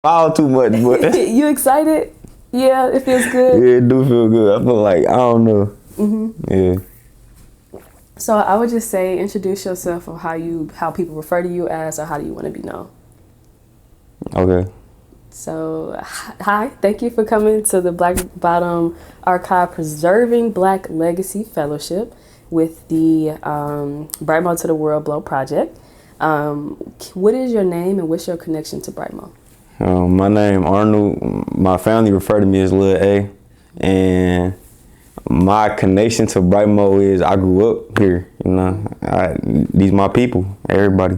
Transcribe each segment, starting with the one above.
All too much, but You excited? Yeah, it feels good. yeah, it do feel good. I feel like I don't know. Yeah. So I would just say introduce yourself of how people refer to you as, or how do you want to be known. Okay. So hi, thank you for coming to the Black Bottom Archive Preserving Black Legacy Fellowship with the Brightmo to the World Blow Project. What is your name and what's your connection to Brightmo? My name Arnold. My family refer to me as Lil A, and my connection to Brightmo is I grew up here. You know, these my people. Everybody.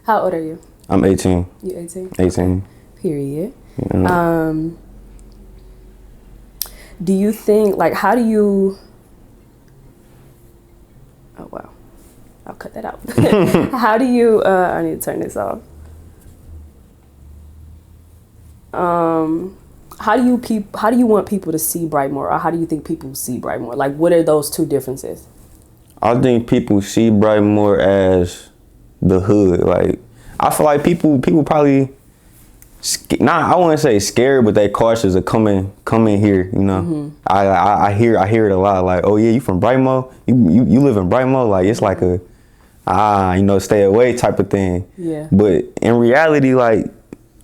How old are you? I'm 18. You 18? 18. Period. Yeah. Do you think, like, how do you... Oh, wow. I'll cut that out. How do you... I need to turn this off. How do you want people to see Brightmoor, or how do you think people see Brightmoor? Like, what are those two differences? I think people see Brightmoor as the hood. Like, I feel like people probably... I wouldn't say scared, but they cautious of coming here. You know, I hear it a lot. Like, oh yeah, you from Brightmo? You live in Brightmo? Like, it's like a stay away type of thing. Yeah. But in reality, like,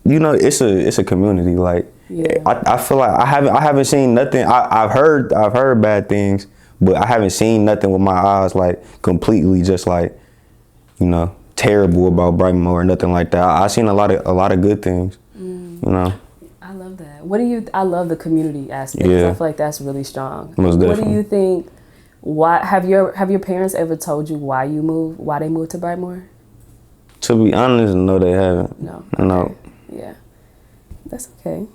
you know, it's a community. Like, yeah. I feel like I haven't seen nothing. I've heard bad things, but I haven't seen nothing with my eyes like completely just like, you know, terrible about Brightmo or nothing like that. I seen a lot of good things. You know, I love that. I love the community aspect. Yeah. I feel like that's really strong. Most definitely. What do you think? Why have your parents ever told you why they moved to Brightmoor? To be honest, no, they haven't. No. Okay. No. Yeah, that's okay.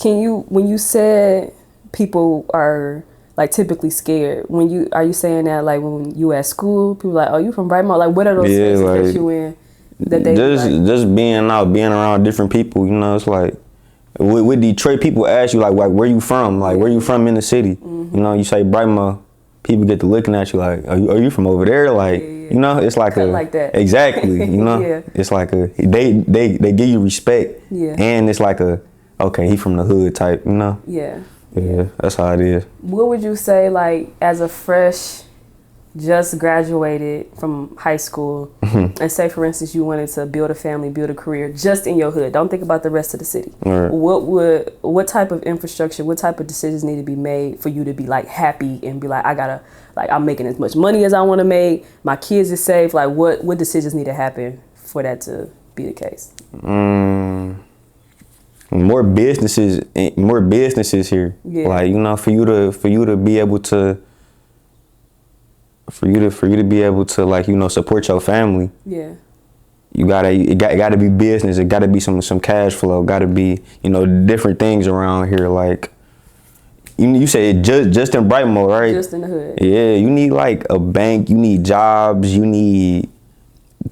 When you said people are like typically scared, are you saying that like when you at school, people like, oh, you from Brightmo? Like, what are those spaces like, that you in that they just being around different people, you know, it's like with Detroit, people ask you like where you from? Like, where you from in the city? You know, you say Brightmo, people get to looking at you like, are you from over there? Like, you know, it's like like that. Exactly, you know. Yeah. It's like they give you respect. Yeah. And it's like okay, he from the hood type, you know. Yeah. Yeah, that's how it is. What would you say, like, as a fresh, just graduated from high school, and say, for instance, you wanted to build a family, build a career just in your hood? Don't think about the rest of the city. Right. What type of infrastructure, what type of decisions need to be made for you to be like happy and be like, I'm making as much money as I want to make. My kids is safe. Like, what decisions need to happen for that to be the case? More businesses here. Yeah. Like, you know, for you to be able to like, you know, support your family. Yeah. It gotta be business. It gotta be some cash flow. Gotta be, you know, different things around here. Like, you say just in Brightmo, right? Just in the hood. Yeah, you need like a bank. You need jobs. You need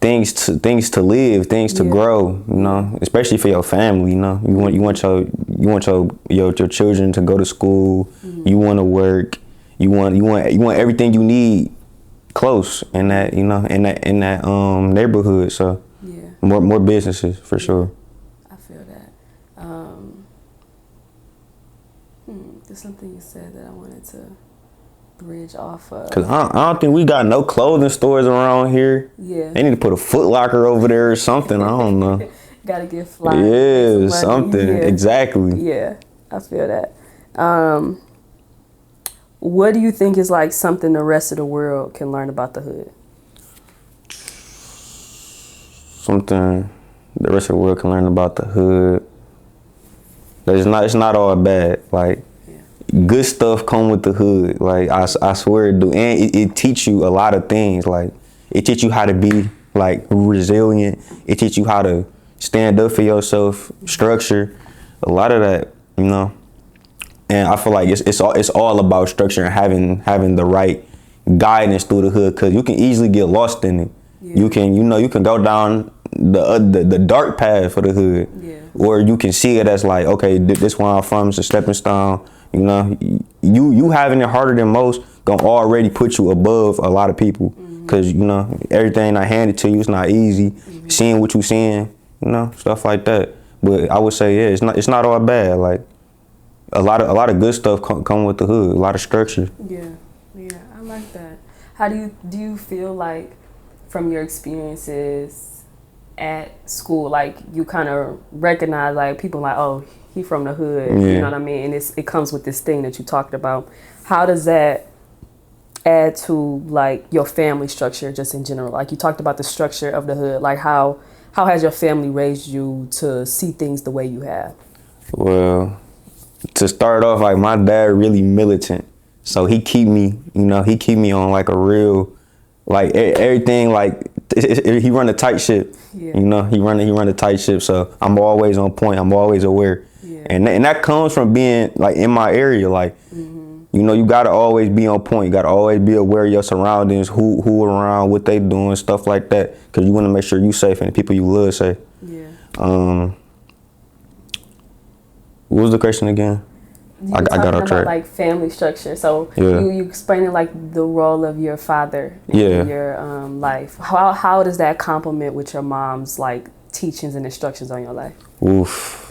things to live, things to grow, you know, especially for your family. You know, you want your children to go to school. You want to work. You want everything you need close in that, you know, in that neighborhood. So yeah, more businesses for sure. I feel that. There's something you said that I wanted to bridge off of. Cause I don't think we got no clothing stores around here. Yeah. They need to put a Foot Locker over there or something. I don't know. Gotta get fly. Yeah, something. Yeah. Exactly. Yeah, I feel that. What do you think is like something the rest of the world can learn about the hood? Something the rest of the world can learn about the hood. It's not all bad. Like, good stuff come with the hood. Like, I swear it do. And it teach you a lot of things. Like, it teach you how to be like resilient. It teach you how to stand up for yourself, structure, a lot of that, you know. And I feel like it's all about structure and having the right guidance through the hood, because you can easily get lost in it. Yeah. You can go down the dark path for the hood. Yeah. Or you can see it as like, okay, this where I'm from, it's a stepping stone. You know, you having it harder than most gonna already put you above a lot of people. Cause you know everything not handed to you. It's not easy. Seeing what you seeing, you know, stuff like that. But I would say, yeah, it's not all bad. Like a lot of good stuff come with the hood. A lot of structure. Yeah, I like that. How do you feel like from your experiences at school, like you kind of recognize like people like, oh, he from the hood, you know what I mean? And it comes with this thing that you talked about. How does that add to like your family structure just in general? Like you talked about the structure of the hood. Like how has your family raised you to see things the way you have? Well, to start off, like my dad really militant, so he keep me on like a real, like everything, like he run a tight ship. You know, he run a tight ship, so I'm always on point. I'm always aware, and that comes from being like in my area, like. You know, you gotta always be on point. You gotta always be aware of your surroundings, who around, what they doing, stuff like that. Cause you want to make sure you safe and the people you love safe. Yeah. What was the question again? I got off track. Like family structure. So you explaining like the role of your father in your life. How does that complement with your mom's like teachings and instructions on your life? Oof.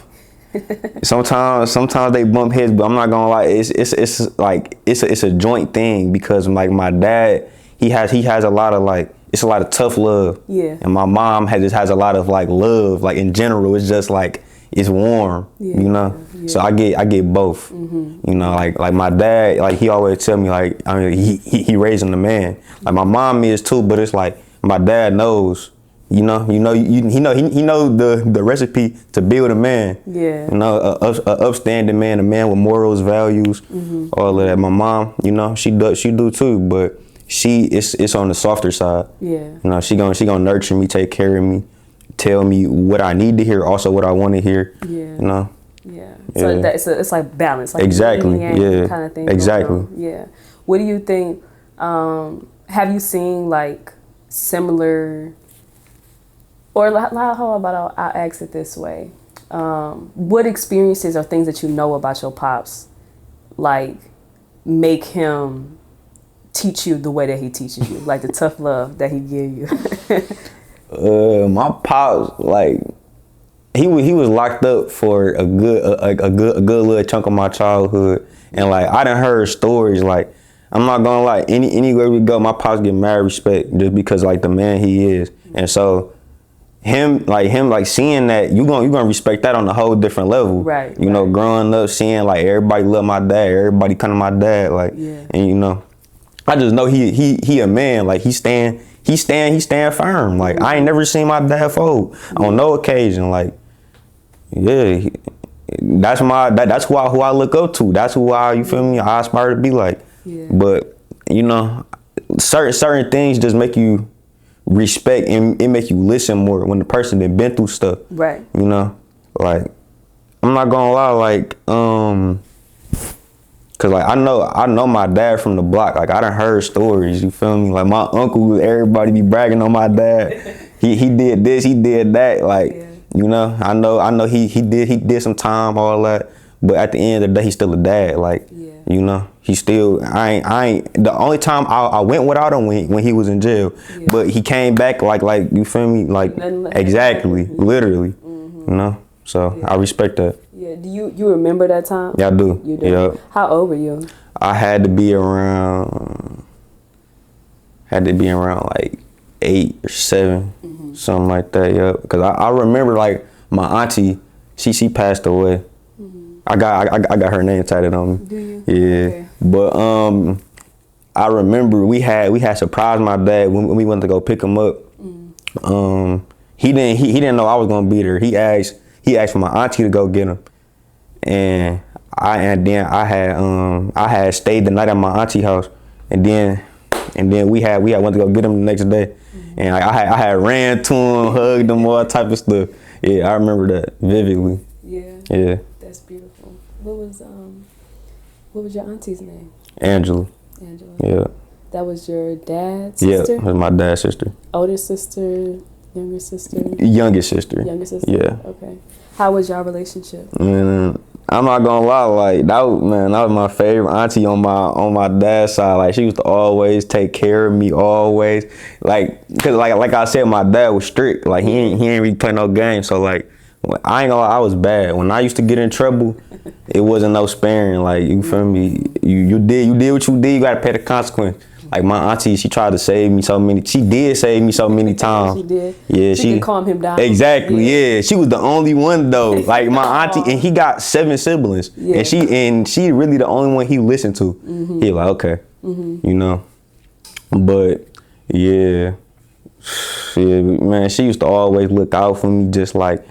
Sometimes they bump heads, but I'm not gonna lie. It's like it's a joint thing because like my dad, he has a lot of like it's a lot of tough love. Yeah. And my mom has a lot of like love. Like in general, it's just like it's warm. Yeah. You know. Yeah. So I get both. You know, like my dad, like he always tell me like I mean he raising the man. Like my mom is too, but it's like my dad knows. He know the recipe to build a man. Yeah. You know, a upstanding man, a man with morals, values, all of that. My mom, you know, she do too, but it's on the softer side. Yeah. You know, she gonna nurture me, take care of me, tell me what I need to hear, also what I want to hear. Yeah. You know. Yeah. So it's like balance. Like exactly. Yeah. Kind of thing. Exactly. Yeah. What do you think? Have you seen like similar? Or how about I'll ask it this way. What experiences or things that you know about your pops, like, make him teach you the way that he teaches you? Like the tough love that he give you? My pops, like, he was locked up for a good little chunk of my childhood. And, like, I done heard stories, like, I'm not gonna lie, anywhere we go, my pops get mad respect just because, like, the man he is. And so... Him seeing that you gonna respect that on a whole different level. Right. You know, growing up seeing like everybody love my dad, everybody come to my dad, like and you know, I just know he a man, like he stand firm. Like I ain't never seen my dad fold on no occasion. Like that's who I look up to. That's who I aspire to be like. Yeah. But you know, certain things just make you respect and it make you listen more when the person been through stuff. Right. You know, like I'm not gonna lie, like cause like I know my dad from the block. Like I done heard stories. You feel me? Like my uncle, everybody be bragging on my dad. he did this, he did that. Like you know, I know he did some time, all that. But at the end of the day, he's still a dad. Like you know. He still, I ain't, the only time I went without him when he was in jail, but he came back like, you feel me? Like, exactly, literally, you know? So I respect that. Yeah, do you remember that time? Yeah, I do. You do? Yeah. How old were you? I had to be around like 8 or 7, something like that, yeah. Cause I remember like my auntie, she passed away. I got her name tatted on me. Do you? Yeah. Okay. But I remember we had surprised my dad when we went to go pick him up. He didn't know I was gonna be there. He asked for my auntie to go get him, and then I had stayed the night at my auntie house, and then we had went to go get him the next day, and I had ran to him, hugged him, all type of stuff. Yeah, I remember that vividly. Yeah. Yeah. That's beautiful. What was your auntie's name? Angela. Yeah. That was your dad's sister? Yeah, that was my dad's sister. Older sister, younger sister? Youngest sister. Younger sister? Yeah. Okay. How was y'all relationship? I I'm not gonna lie, like that was my favorite auntie on my dad's side. Like she used to always take care of me, always. Like, cause like I said, my dad was strict. Like he ain't really play no games. So like, I ain't gonna lie, I was bad. When I used to get in trouble, it wasn't no sparing. Like you feel me? You did what you did. You gotta pay the consequence. Like my auntie, she tried to save me so many. She did save me so many times. She did. Yeah, she could calm him down. Exactly. Yeah, she was the only one though. Like my auntie, and he got 7 siblings, and she really the only one he listened to. He like okay, you know. But yeah, man, she used to always look out for me, just like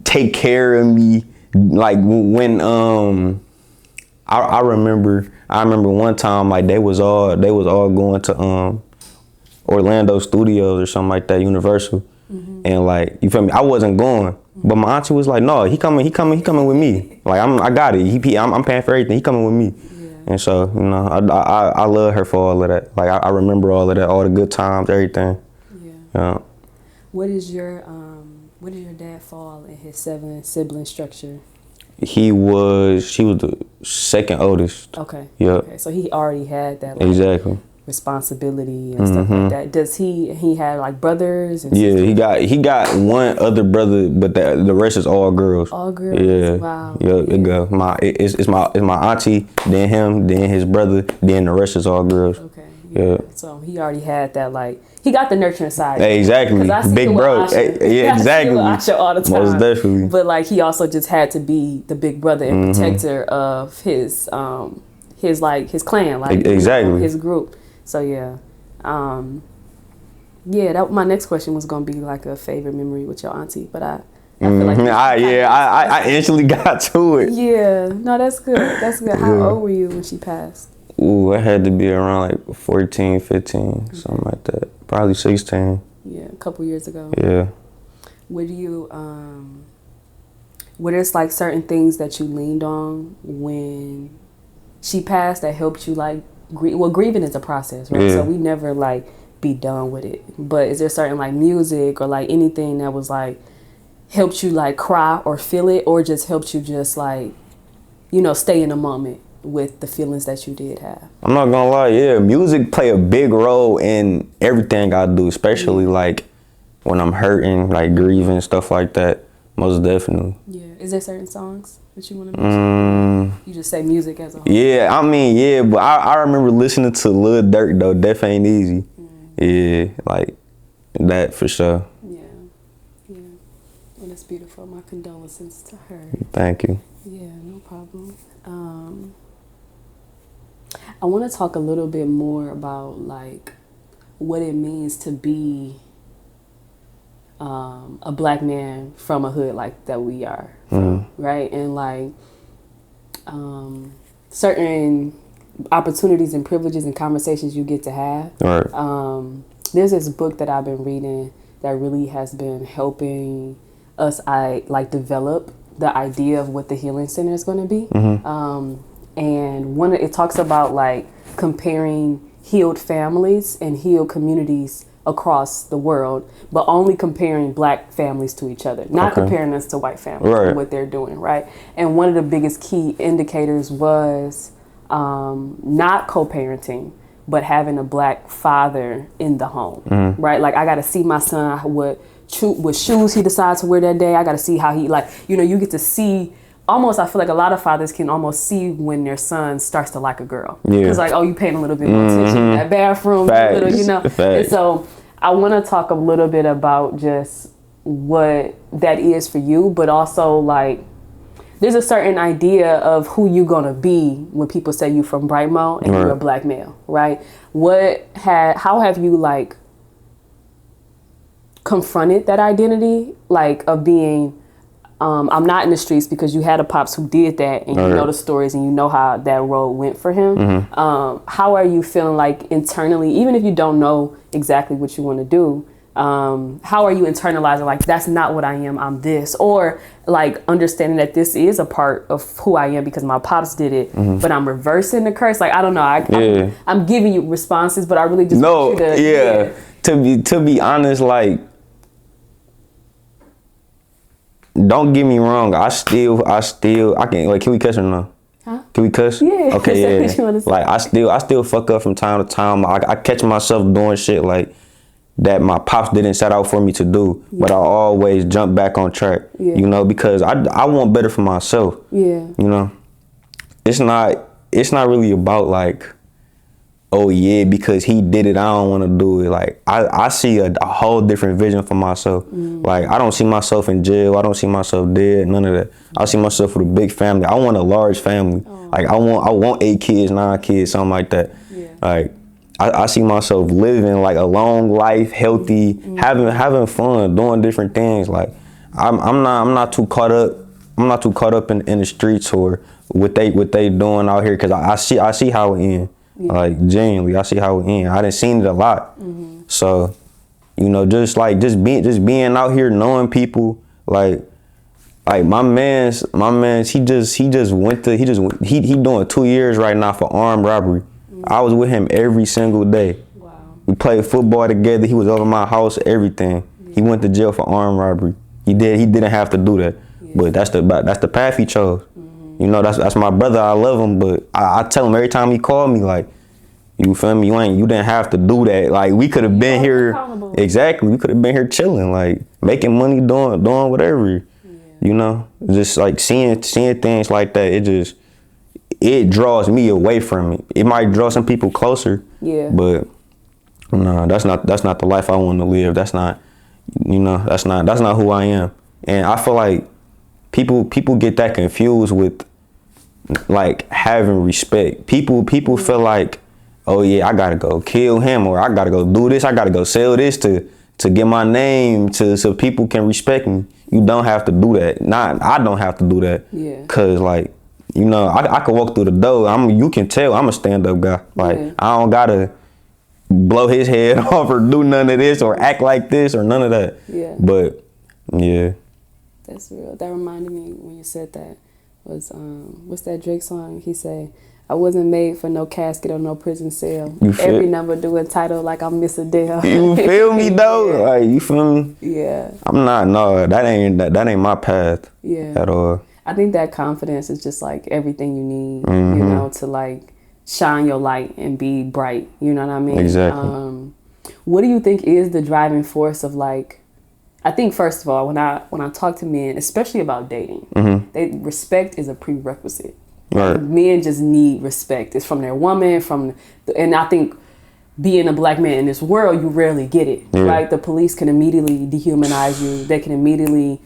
take care of me. Like when I remember one time like they was all going to Orlando Studios or something like that, Universal, and like you feel me, I wasn't going, but my auntie was like, no, he coming with me. Like I got it. I'm paying for everything. He coming with me. And so you know, I love her for all of that. Like I remember all of that, all the good times, everything. Yeah. Where did your dad fall in his 7 sibling structure? She was the second oldest. Okay. Yeah. Okay. So he already had that exactly responsibility and stuff like that. Does he had like brothers and sisters? He got one other brother, but the rest is all girls. All girls. Yeah. Wow. Yeah. It go. It's my auntie, then him, then his brother, then the rest is all girls. Okay. Yeah. So he already had that, like he got the nurturing side. Exactly. Big bro. Yeah, exactly. Asha all the time. Most definitely. But like he also just had to be the big brother and protector of his clan, like exactly his group. So yeah. That my next question was gonna be like a favorite memory with your auntie, but I feel like I instantly got to it. Yeah. No, that's good. That's good. How old were you when she passed? Ooh, I had to be around like 14, 15, something like that. Probably 16. Yeah, a couple years ago. Yeah. Would you, were there's like certain things that you leaned on when she passed that helped you like grieve? Well, grieving is a process, right? Yeah. So we never like be done with it. But is there certain like music or like anything that was like helped you like cry or feel it, or just helped you just like, you know, stay in the moment with the feelings that you did have? I'm not gonna lie, music play a big role in everything I do, especially like when I'm hurting, like grieving, stuff like that. Most definitely. Yeah. Is there certain songs that you want to mention? You just say music as a whole. Yeah, I mean, but I remember listening to Lil Durk though. Death Ain't Easy. Yeah, like that for sure. Yeah. Well, that's beautiful. My condolences to her. Thank you. Yeah, no problem. I want to talk a little bit more about like what it means to be a black man from a hood like that we are, right? And like certain opportunities and privileges and conversations you get to have. Right. There's this book that I've been reading that really has been helping us develop the idea of what the healing center is going to be. And it talks about like comparing healed families and healed communities across the world, but only comparing black families to each other, not comparing us to white families and what they're doing, right? And one of the biggest key indicators was not co-parenting, but having a black father in the home, right? Like I got to see my son what shoes he decides to wear that day. I got to see how he you get to see. Almost, I feel like a lot of fathers can almost see when their son starts to like a girl. Yeah. It's like, oh, you paying a little bit more attention in that bathroom, And so I want to talk a little bit about just what that is for you, but also like there's a certain idea of who you're going to be when people say you from Brightmo and you're a black male, right? How have you like confronted that identity, like of being I'm not in the streets, because you had a pops who did that, and you know the stories and you know how that road went for him. How are you feeling like internally, even if you don't know exactly what you want to do, how are you internalizing like that's not what I am, I'm this, or like understanding that this is a part of who I am because my pops did it, but I'm reversing the curse? Like I don't know, I'm giving you responses, but I really just want you to to be honest, like don't get me wrong. I can, like, can we cuss or no? Huh? Can we cuss? Yeah. Okay, yeah. Like, I still fuck up from time to time. I catch myself doing shit like that my pops didn't set out for me to do, but I always jump back on track. Yeah. You know, because I want better for myself. Yeah. You know, it's not really about like, oh yeah, because he did it, I don't want to do it. Like, I see a whole different vision for myself. Like, I don't see myself in jail. I don't see myself dead. None of that. I see myself with a big family. I want a large family. Like, I want 8 kids, 9 kids, something like that. Yeah. Like, I see myself living like a long life, healthy, having fun, doing different things. Like, I'm not too caught up. I'm not too caught up in the streets or what they doing out here, because I see how it ends. Yeah. Like, genuinely, I see how it ends. I done seen it a lot. So, you know, just being out here, knowing people, like my man's he doing 2 years right now for armed robbery. I was with him every single day. Wow. We played football together. He was over my house, everything. He went to jail for armed robbery. He didn't have to do that, but that's the path he chose. You know, that's my brother. I love him, but I tell him every time he called me, like, you feel me? You didn't have to do that. Like, we could have been here. Accountable. Exactly. We could have been here chilling, like making money, doing whatever. You know, just like seeing things like that. It draws me away from it. It might draw some people closer. Yeah. But no, that's not the life I want to live. That's not, you know, that's not who I am. And I feel like people get that confused with like having respect. People feel like, oh yeah, I gotta go kill him, or I gotta go do this, I gotta go sell this to get my name so people can respect me. You don't have to do that. I don't have to do that. Yeah. Cause like, you know, I can walk through the door. You can tell I'm a stand-up guy. Like, I don't gotta blow his head off or do none of this or act like this or none of that. Yeah. But yeah. That's real. That reminded me when you said that was what's that Drake song? He said, I wasn't made for no casket or no prison cell. Every number doing title like I'm Miss Adele. You feel me though? Like, you feel me? Yeah. I'm not. No, that ain't my path. Yeah. At all. I think that confidence is just like everything you need, you know, to like shine your light and be bright. You know what I mean? Exactly. What do you think is the driving force of like? I think first of all, when I talk to men, especially about dating, respect is a prerequisite. Right. Men just need respect. It's from their woman, and I think being a black man in this world, you rarely get it. Yeah. Right? The police can immediately dehumanize you. They can immediately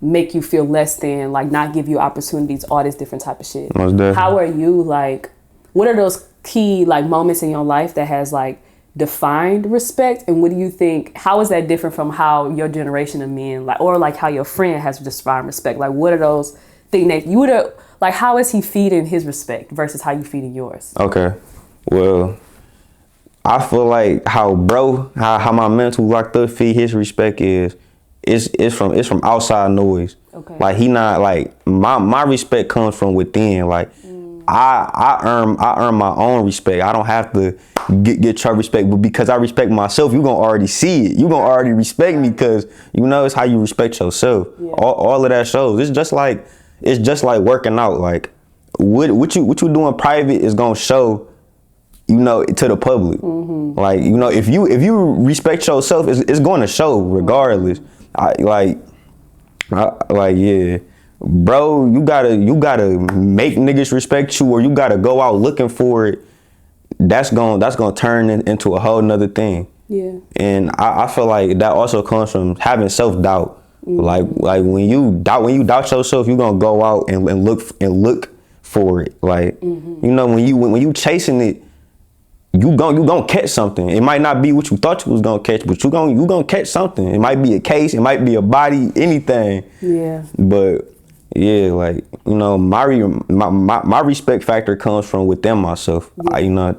make you feel less than, like not give you opportunities, all this different type of shit. Most definitely. How are you, like, what are those key like moments in your life that has like defined respect, and what do you think, how is that different from how your generation of men, like, or like how your friend has defined respect? Like, what are those things that you would have, like, how is he feeding his respect versus how you feeding yours? Okay. Well, I feel like how my mental locked up feed his respect it's from outside noise. Okay. Like, he not like my respect comes from within. Like, I earn my own respect. I don't have to get your respect, but because I respect myself, you gonna already see it. You gonna already respect me, because you know it's how you respect yourself. Yeah. All of that shows. It's just like working out. Like, what you doing private is gonna show, you know, to the public. Like, you know, if you respect yourself, it's going to show regardless. Yeah, bro, you gotta make niggas respect you, or you gotta go out looking for it. That's gonna turn into a whole nother thing. Yeah. And I feel like that also comes from having self-doubt. Like when you doubt yourself, you gonna go out and look for it. Like, you know, when you chasing it, you gonna catch something. It might not be what you thought you was gonna catch, but you gonna catch something. It might be a case, it might be a body, anything. Yeah. But yeah, like, you know, my respect factor comes from within myself. Yeah. You know,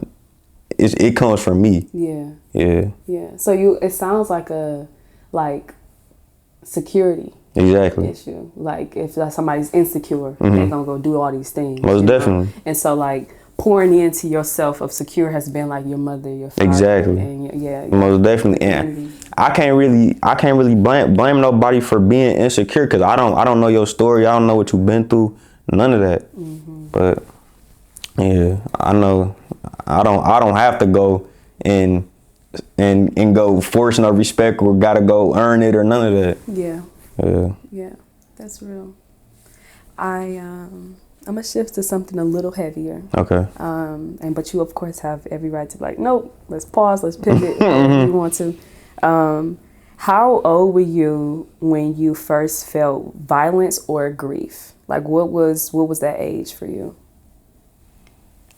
it comes from me. Yeah. Yeah. Yeah. So it sounds like a security issue. Like, if somebody's insecure, they're gonna go do all these things. Most definitely. And so like pouring into yourself of secure has been like your mother, your father. Exactly. And most definitely. And I can't really blame nobody for being insecure because I don't know your story. I don't know what you've been through. None of that. But yeah, I know I don't have to go and go force no respect or gotta go earn it or none of that. Yeah, that's real. I'm gonna shift to something a little heavier. Okay. But you of course have every right to be like, nope, let's pause, let's pivot if you want to. How old were you when you first felt violence or grief? Like what was that age for you?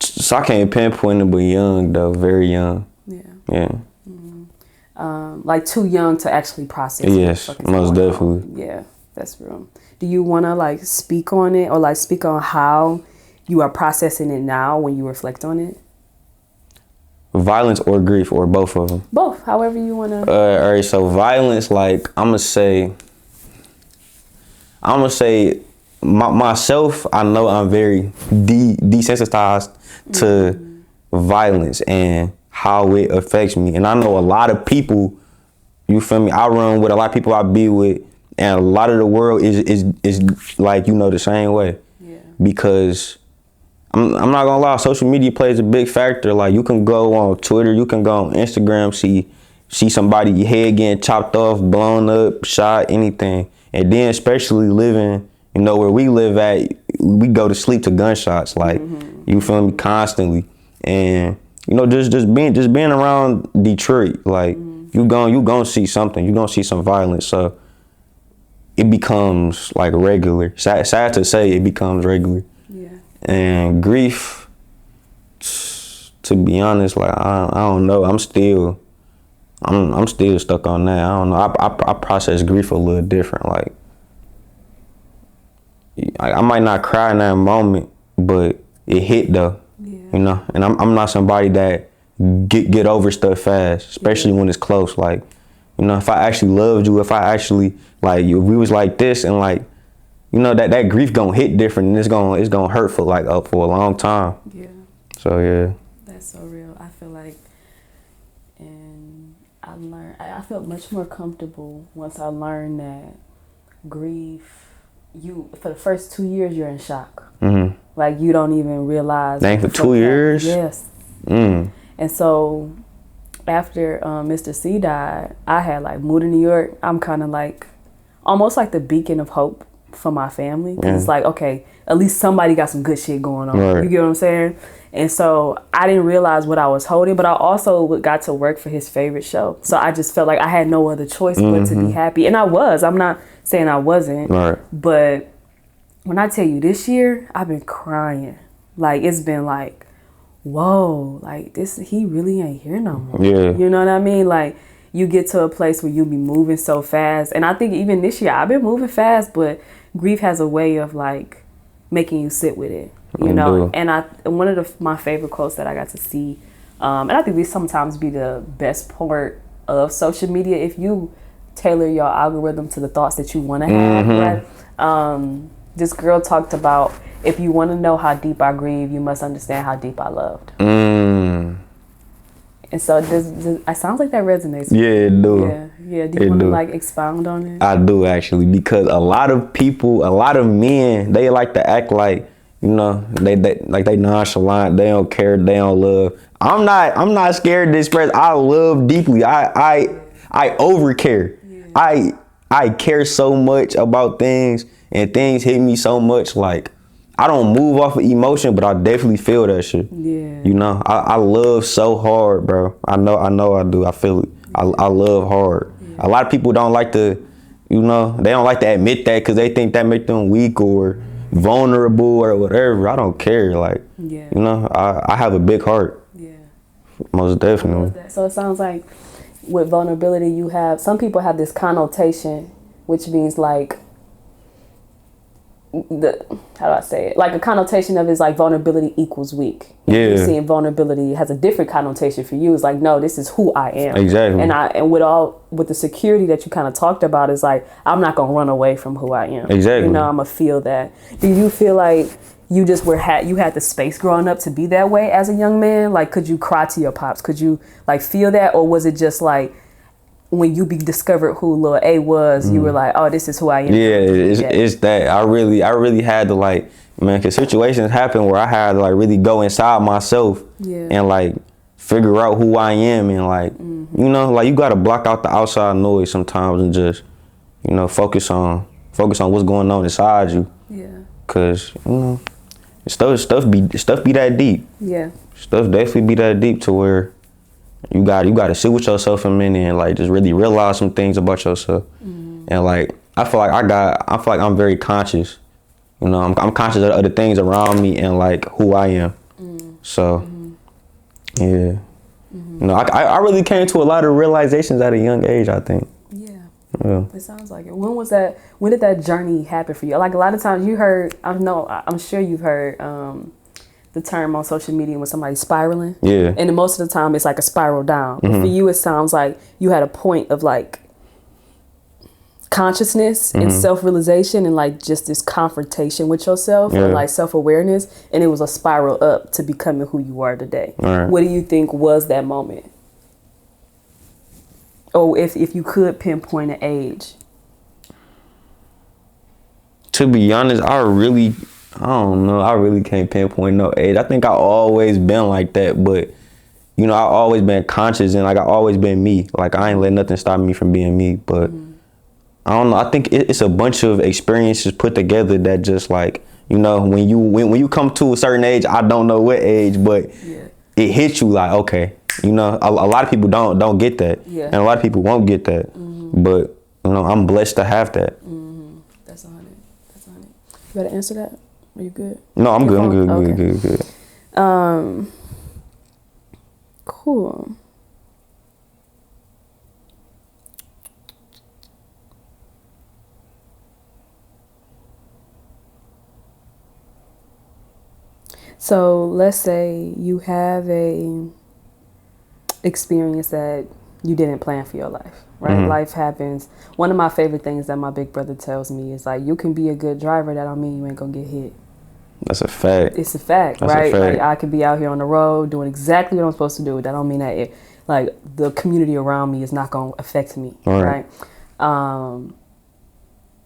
So I can't pinpoint it, but young though, very young. Yeah. Like too young to actually process. Yes, most definitely. Yeah, that's real. Do you want to like speak on it or like speak on how you are processing it now when you reflect on it? Violence or grief or both of them? Both, however you want to. All right, so violence, like I'm gonna say myself, I know I'm very desensitized to violence and how it affects me. And I know a lot of people, you feel me? I run with a lot of people I be with, and a lot of the world is like, you know, the same way. Yeah. Because I'm not gonna lie, social media plays a big factor. Like you can go on Twitter, you can go on Instagram, see somebody head getting chopped off, blown up, shot, anything. And then especially living, you know, where we live at, we go to sleep to gunshots, like you feel me, constantly. And you know, just being around Detroit, like you gonna see something, you gonna see some violence. So it becomes like regular. Sad to say, it becomes regular. Yeah. And grief, to be honest, like I don't know. I'm still stuck on that. I don't know. I process grief a little different. Like I might not cry in that moment, but it hit though. Yeah. You know, and I'm not somebody that get over stuff fast, especially when it's close. Like, you know, if I actually loved you, if I actually like you, if we was like this, and like, you know, that grief gonna hit different, and it's gonna hurt for like for a long time. Yeah. So yeah. That's so real. I feel like, and I felt much more comfortable once I learned that grief, for the first 2 years you're in shock. Like you don't even realize. Dang, for 2 years? Yes. And so after Mr. C died, I had like moved to New York. I'm kind of like almost like the beacon of hope for my family. It's like, okay, at least somebody got some good shit going on. Right. You get what I'm saying? And so I didn't realize what I was holding, but I also got to work for his favorite show. So I just felt like I had no other choice but to be happy. And I was. I'm not saying I wasn't. Right. But when I tell you this year, I've been crying. Like, it's been like, whoa, like this, he really ain't here no more. Yeah. You know what I mean? Like, you get to a place where you be moving so fast. And I think even this year, I've been moving fast, but grief has a way of like making you sit with it. You know, and one of my favorite quotes that I got to see, and I think these sometimes be the best part of social media if you tailor your algorithm to the thoughts that you want to have. Right? This girl talked about, if you want to know how deep I grieve, you must understand how deep I loved. And so it sounds like that resonates. Yeah, it do. Yeah. Do you want to like expound on it? I do actually, because a lot of men, they like to act like, you know, they nonchalant, they don't care, they don't love. I'm not scared to express. I love deeply. I over care. Yeah. I care so much about things, and things hit me so much. Like, I don't move off of emotion, but I definitely feel that shit. Yeah. You know, I love so hard, bro. I know I do. I feel it. I love hard. Yeah. A lot of people don't like to, you know, they don't like to admit that because they think that make them weak or vulnerable or whatever. I don't care. Like, you know, I have a big heart. Yeah. Most definitely. So it sounds like with vulnerability, some people have this connotation, which means like, how do I say it? Like a connotation of is like vulnerability equals weak. Yeah. You're seeing vulnerability has a different connotation for you. It's like, no, this is who I am. Exactly. And with the security that you kind of talked about, is like, I'm not gonna run away from who I am. Exactly. You know, I'm gonna feel that. Do you feel like you just you had the space growing up to be that way as a young man? Like, could you cry to your pops? Could you like feel that, or was it just like when you discovered who Lil A was, you were like, oh, this is who I am. Yeah, it's that. I really had to like, man, cause situations happen where I had to like really go inside myself and like figure out who I am and like, you know, like you gotta block out the outside noise sometimes and just, you know, focus on what's going on inside you. Yeah. Cause you know, stuff be that deep. Yeah. Stuff definitely be that deep to where you gotta sit with yourself a minute and like just really realize some things about yourself. And like I feel like I'm very conscious. You know, I'm conscious of the things around me and like who I am. So yeah. You know, I really came to a lot of realizations at a young age, I think. Yeah. It sounds like it. When did that journey happen for you? Like a lot of times you heard, I'm sure you've heard the term on social media when somebody's spiraling. Yeah. And most of the time it's like a spiral down. But for you, it sounds like you had a point of like consciousness and self-realization and like just this confrontation with yourself and like self-awareness. And it was a spiral up to becoming who you are today. Right. What do you think was that moment? Or if you could pinpoint an age. To be honest, I don't know. I really can't pinpoint no age. I think I always been like that, but you know, I always been conscious and like I always been me. Like I ain't let nothing stop me from being me. But I don't know. I think it's a bunch of experiences put together that just like, you know, when you come to a certain age, I don't know what age, but it hits you like, okay, you know, a lot of people don't get that, and a lot of people won't get that. But you know, I'm blessed to have that. That's 100. That's 100. You gotta answer that. Are you good? No, I'm good. I'm Okay. good. Cool. So let's say you have a experience that you didn't plan for your life, right? Life happens. One of my favorite things that my big brother tells me is like, you can be a good driver, that don't mean you ain't gonna get hit. That's a fact. It's a fact, That's right? a fact. Like I could be out here on the road doing exactly what I'm supposed to do. That don't mean that like the community around me is not gonna affect me, right?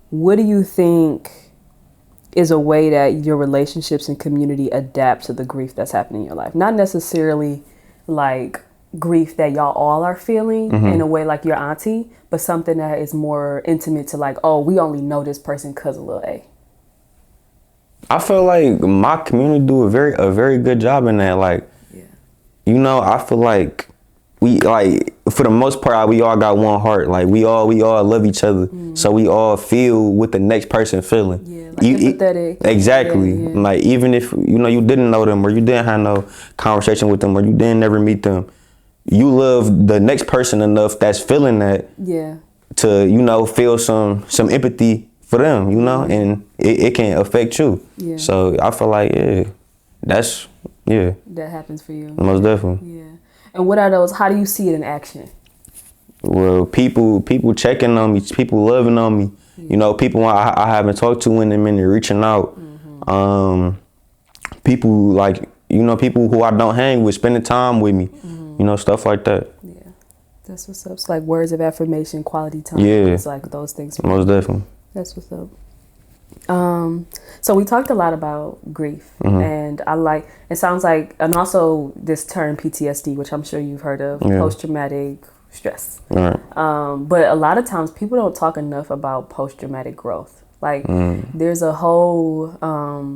What do you think is a way that your relationships and community adapt to the grief that's happening in your life? Not necessarily like grief that y'all all are feeling in a way like your auntie, but something that is more intimate to like, oh, we only know this person because of Lil A. I feel like my community do a very good job in that. Like, you know, I feel like we like for the most part we all got one heart. Like we all love each other, so we all feel what the next person feeling. Yeah, like empathetic. Exactly. Yeah. Like even if you know you didn't know them or you didn't have no conversation with them or you didn't never meet them, you love the next person enough that's feeling that. Yeah. To you know feel some empathy for them, you know, and it can affect you. Yeah. So I feel like that happens for you. Most definitely. Yeah. And what are those? How do you see it in action? Well, people checking on me, people loving on me. You know, people I haven't talked to in a minute, reaching out. People like, you know, people who I don't hang with, spending time with me. You know, stuff like that. Yeah, that's what's up. It's like words of affirmation, quality time. Yeah, it's like those things. Most definitely. That's what's up. So we talked a lot about grief, and it sounds like, and also this term PTSD, which I'm sure you've heard of, post-traumatic stress. Right. But a lot of times people don't talk enough about post-traumatic growth. Like there's a whole,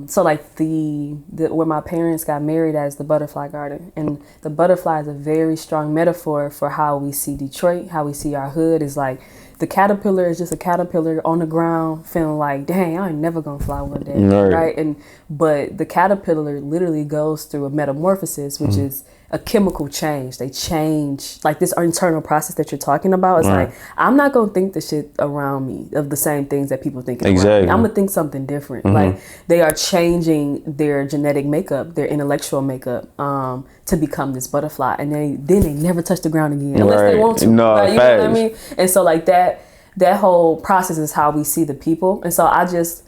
so like the where my parents got married as the butterfly garden, and the butterfly is a very strong metaphor for how we see Detroit, how we see our hood. Is like the caterpillar is just a caterpillar on the ground feeling like, dang, I ain't never gonna fly one day, right? But the caterpillar literally goes through a metamorphosis, which is a chemical change. They change, like this internal process that you're talking about. It's like, I'm not gonna think the shit around me of the same things that people think around me. I'm gonna think something different. Like they are changing their genetic makeup, their intellectual makeup, to become this butterfly, and then they never touch the ground again unless they want to. No, you know what I mean? And so like that whole process is how we see the people. And so I guess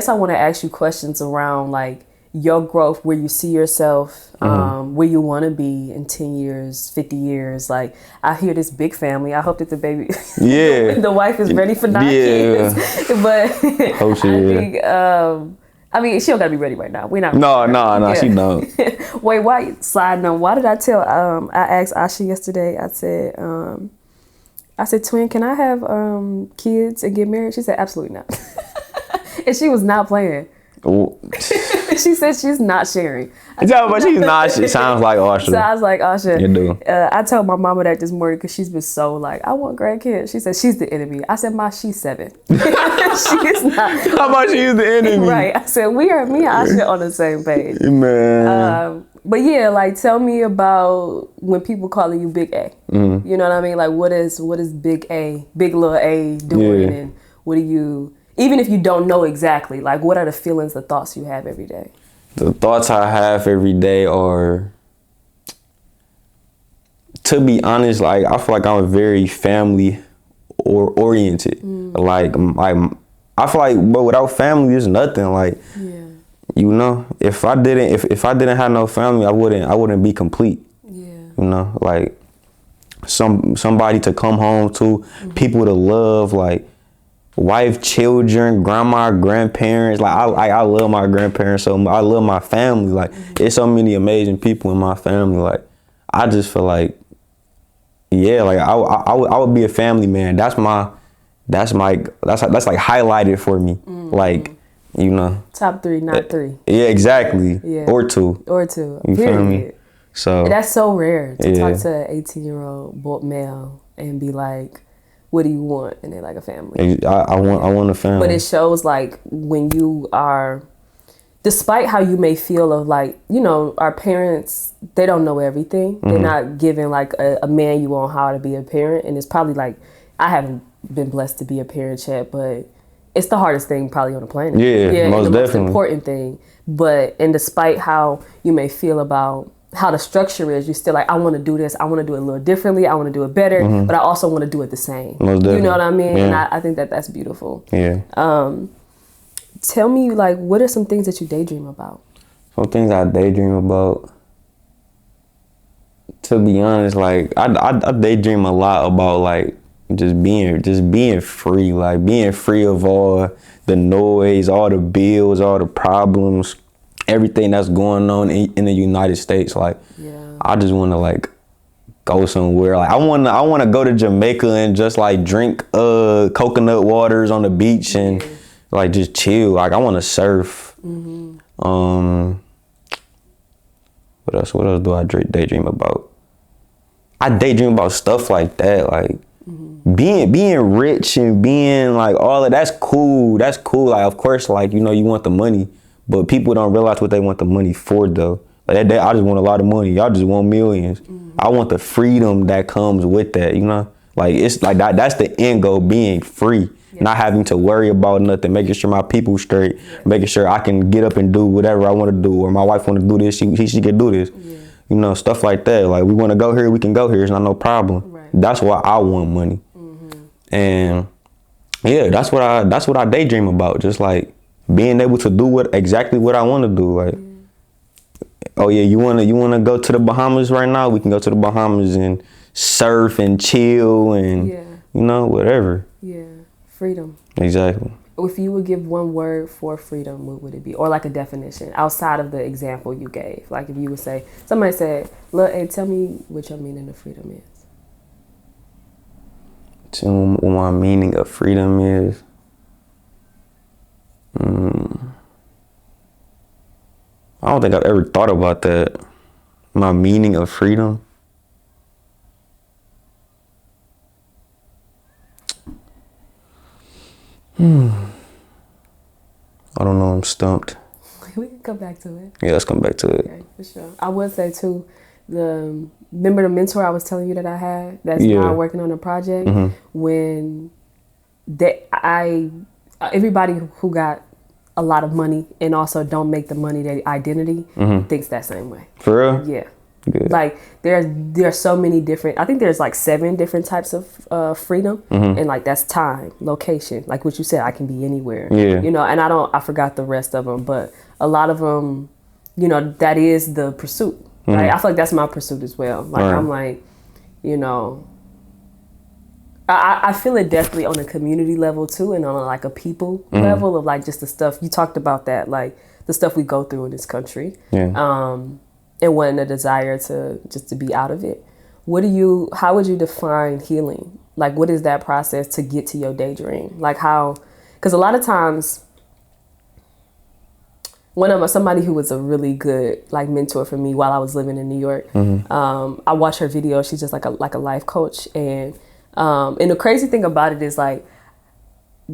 I want to ask you questions around like, your growth, where you see yourself, where you want to be in 10 years, 50 years. Like, I hear this big family. I hope that the baby, the wife is ready for 9 kids. But I think, I mean, she don't gotta be ready right now. We're not. No, she don't. Wait, why? Side note, why did I tell? I asked Asha yesterday. I said, twin, can I have kids and get married? She said, absolutely not. And she was not playing. She said she's not sharing. But she's not. She sounds like Asha. So I was like, Asha. You do. I told my mama that this morning because she's been so like, I want grandkids. She said she's the enemy. I said, Ma, she's 7. She is not. How about she's the enemy? Right. I said me and Asha on the same page. Man. But yeah, like, tell me about when people calling you Big A. Mm-hmm. You know what I mean? Like, what is Big A, Big Lil A doing, and what do you? Even if you don't know exactly, like, what are the feelings, the thoughts you have every day? The thoughts I have every day are, to be honest, like, I feel like I'm very family oriented. Like, I feel like, but without family, there's nothing. Like, you know, if I didn't have no family, I wouldn't be complete. Yeah. You know, like, somebody to come home to, people to love, like, wife, children, grandma, grandparents. Like, I love my grandparents so much. I love my family. Like, there's so many amazing people in my family. Like, I just feel like, yeah, like, I would be a family man. That's like highlighted for me. Like, you know, top 3, not 3. Yeah, exactly. Yeah. Or 2. You feel me? So that's so rare to talk to an 18-year-old male and be like, what do you want? And they're like, a family. I want a family. But it shows, like, when you are, despite how you may feel of, like, you know, our parents, they don't know everything. They're not giving, like, a manual on how to be a parent. And it's probably like, I haven't been blessed to be a parent yet, but it's the hardest thing probably on the planet. Yeah, most and the definitely. most important thing. But, and despite how you may feel about how the structure is, you're still like, I want to do this. I want to do it a little differently. I want to do it better, but I also want to do it the same. Most definitely. You know what I mean? Yeah. And I think that's beautiful. Yeah. Tell me, like, what are some things that you daydream about? Some things I daydream about, to be honest, like, I daydream a lot about, like, just being free, like, being free of all the noise, all the bills, all the problems, everything that's going on in the United States. Like, I just want to, like, go somewhere. Like, I want to go to Jamaica and just, like, drink coconut waters on the beach and like, just chill. Like, I want to surf. What else do I daydream about? I daydream about stuff like that, like being rich and being, like, all of that's cool. That's cool. Like, of course, like, you know, you want the money, but people don't realize what they want the money for, though. Like, I just want a lot of money. Y'all just want millions. I want the freedom that comes with that, you know? Like, it's like that's the end goal, being free. Not having to worry about nothing, making sure my people straight, making sure I can get up and do whatever I want to do, or my wife want to do this, she can do this. You know, stuff like that. Like, we want to go here, we can go here. It's not no problem. Right. That's why I want money. And yeah, that's what I daydream about. Just, like, being able to do exactly what I want to do. Like, oh yeah, you wanna go to the Bahamas right now? We can go to the Bahamas and surf and chill and you know, whatever. Yeah. Freedom. Exactly. If you would give one word for freedom, what would it be? Or, like, a definition outside of the example you gave. Like, if you would say, somebody said, Lil A, tell me what your meaning of freedom is. Tell me what my meaning of freedom is. I don't think I've ever thought about that. My meaning of freedom. I don't know. I'm stumped. We can come back to it. Yeah, let's come back to it. Okay, for sure. I would say too, remember the mentor I was telling you that I had that's now working on a project. When everybody who got a lot of money and also don't make the money their identity thinks that same way. For real? Yeah. Good. Like, there are so many different, I think there's like 7 different types of freedom, and, like, that's time, location, like what you said, I can be anywhere. You know, and I forgot the rest of them, but a lot of them, you know, that is the pursuit, right? I feel like that's my pursuit as well. Like, I'm like, you know, I feel it definitely on a community level too, and on like a people level of like just the stuff you talked about, that like the stuff we go through in this country, and wanting a desire to just to be out of it. How would you define healing? Like, what is that process to get to your daydream? Like how, because a lot of times, somebody who was a really good like mentor for me while I was living in New York, I watched her video. She's just like a life coach, and the crazy thing about it is like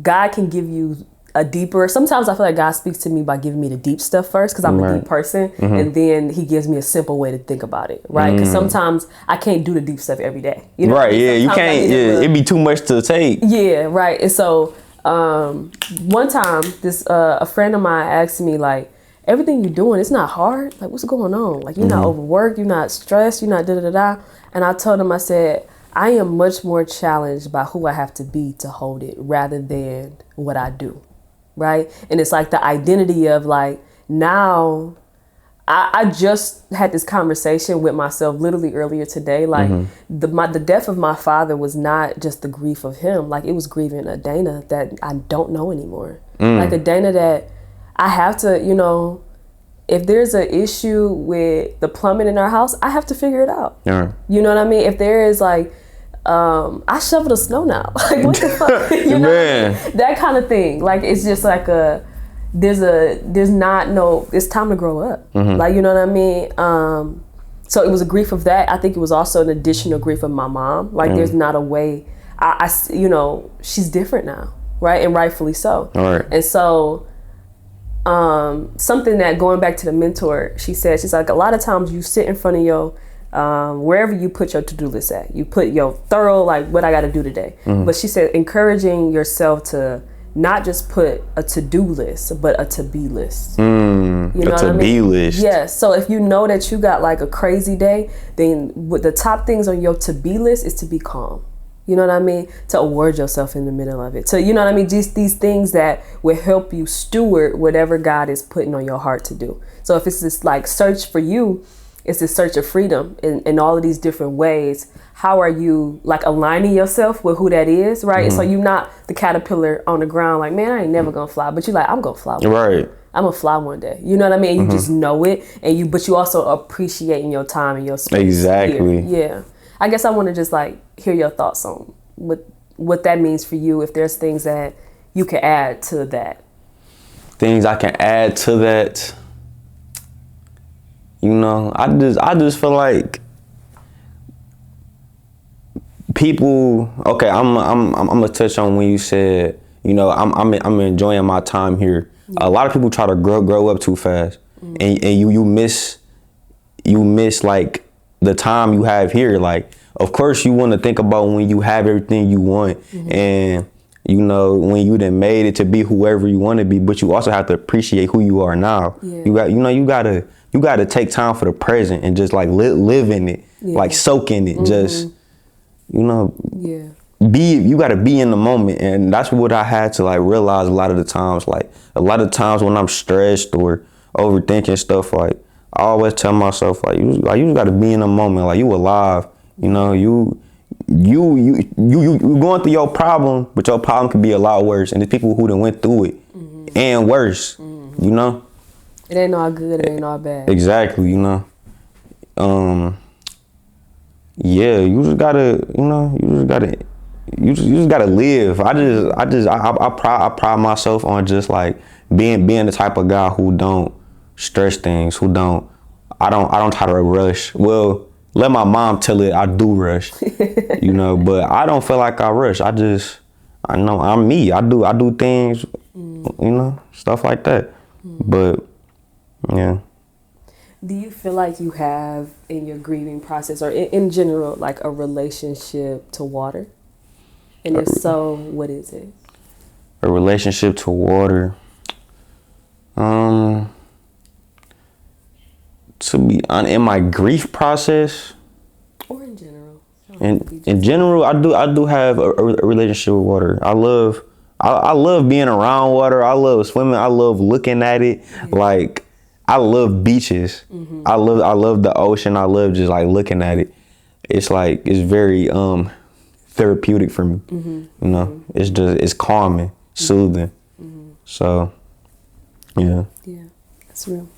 God can give you a deeper. Sometimes I feel like God speaks to me by giving me the deep stuff first, because I'm a deep person, and then He gives me a simple way to think about it, right? Because sometimes I can't do the deep stuff every day, you know? Right? Yeah, you can't. Yeah, it'd be too much to take. Yeah, right. And so one time, this a friend of mine asked me like, everything you're doing, it's not hard. Like, what's going on? Like, you're not overworked, you're not stressed, you're not da da da. And I told him, I said, I am much more challenged by who I have to be to hold it rather than what I do, right? And it's like the identity of like, now I just had this conversation with myself literally earlier today. Like the death of my father was not just the grief of him. Like, it was grieving a Dana that I don't know anymore. Like a Dana that I have to, you know, if there's an issue with the plumbing in our house, I have to figure it out. You know what I mean? If there is like, I shovel the snow now. Like, what the fuck? You know, that kind of thing. Like, it's just like it's time to grow up. Like, you know what I mean? So it was a grief of that. I think it was also an additional grief of my mom. Like, there's not a way, you know, she's different now, right? And rightfully so. And so, something that, going back to the mentor, she's like, a lot of times you sit in front of your, wherever you put your to-do list at, you put your thorough, like, what I got to do today. But she said, encouraging yourself to not just put a to-do list, but a to-be list. You know what I mean? A to-be list. Yes. So if you know that you got like a crazy day, then what the top things on your to-be list is to be calm. You know what I mean? To award yourself in the middle of it. So, you know what I mean? Just these things that will help you steward whatever God is putting on your heart to do. So if it's this like search for you, it's this search of freedom in all of these different ways. How are you like aligning yourself with who that is, right? And so you're not the caterpillar on the ground like, man, I ain't never gonna fly. But you're like, I'm gonna fly one day. Right. I'm gonna fly one day. You know what I mean? You just know it, but you also appreciating your time and your space. Exactly. Here. Yeah. I guess I want to just like hear your thoughts on what that means for you. If there's things that you can add to that. Things I can add to that. You know, I just feel like people. Okay, I'm gonna touch on when you said, you know, I'm enjoying my time here. A lot of people try to grow up too fast, and you miss like the time you have here. Like, of course you want to think about when you have everything you want, and you know, when you done made it to be whoever you want to be, but you also have to appreciate who you are now. You gotta take time for the present and just like live in it, like soak in it. Just, you know, you gotta be in the moment. And that's what I had to like realize a lot of the times. Like, a lot of times when I'm stressed or overthinking stuff, like, I always tell myself, like, you just gotta be in the moment. Like, you alive, you know, you going through your problem, but your problem could be a lot worse. And there's people who done went through it and worse, you know? It ain't all good, it ain't all bad. Exactly, you know. Yeah, you just gotta live. I pride myself on just like being the type of guy who don't stress things, I don't try to rush. Well, let my mom tell it I do rush, you know, but I don't feel like I rush. I know I'm me. I do things, you know, stuff like that. But yeah. Do you feel like you have in your grieving process or in general like a relationship to water? And if so, what is it? A relationship to water. To be in my grief process, or in general. In general, I do have a relationship with water. I love being around water. I love swimming. I love looking at it. Like, I love beaches. I love the ocean. I love just like looking at it. It's like it's very therapeutic for me. You know, it's calming, soothing. So yeah. Yeah, that's real.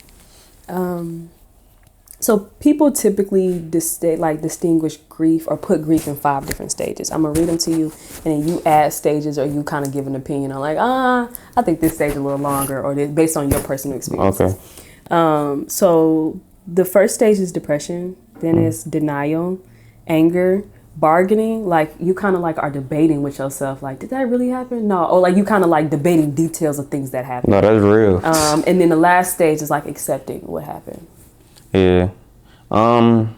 So people typically distinguish grief or put grief in 5 different stages. I'm gonna read them to you, and then you add stages, or you kind of give an opinion on like, I think this stage is a little longer, or based on your personal experiences. Okay. So the first stage is depression, then it's denial, anger, bargaining. Like you kind of like are debating with yourself, like, did that really happen? No, or like you kind of like debating details of things that happened. No, that's real. And then the last stage is like accepting what happened. Yeah. I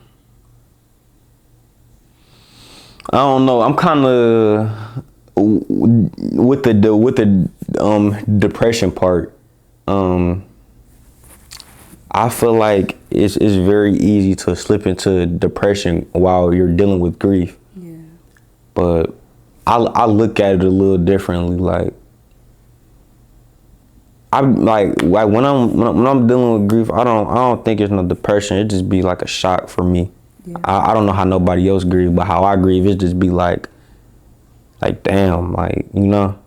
don't know. I'm kind of with the depression part. I feel like it's very easy to slip into depression while you're dealing with grief. Yeah. But I look at it a little differently. Like I'm like when I'm dealing with grief, I don't think it's no depression. It just be like a shock for me. Yeah. I don't know how nobody else grieves, but how I grieve, it just be like damn, like, you know.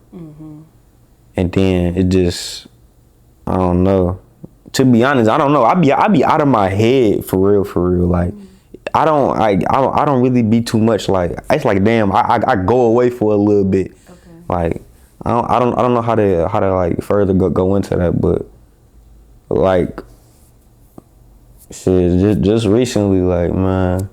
And then it just, I don't know. To be honest, I don't know. I be out of my head for real. Like I don't really be too much like, it's like damn, I go away for a little bit. Okay. Like I don't know how to like further go into that, but like shit, just recently, like man,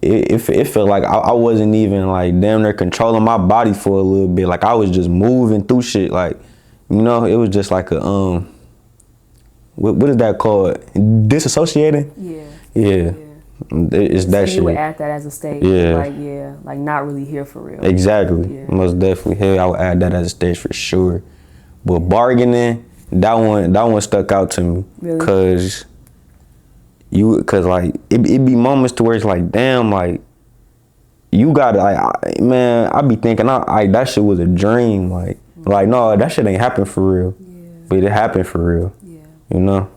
it felt like I wasn't even like damn near controlling my body for a little bit. Like I was just moving through shit, like, you know, it was just like a what is that called? Disassociating? Yeah. It's that shit. You would add that as a stage. Yeah. Like not really here for real. Exactly. Yeah. Most definitely. Hell, I would add that as a stage for sure. But bargaining, that one stuck out to me. Really? Cause like it be moments to where it's like, damn, like you gotta, like, man, I be thinking that shit was a dream. Like no, that shit ain't happen for real. Yeah. But it happened for real. Yeah. You know?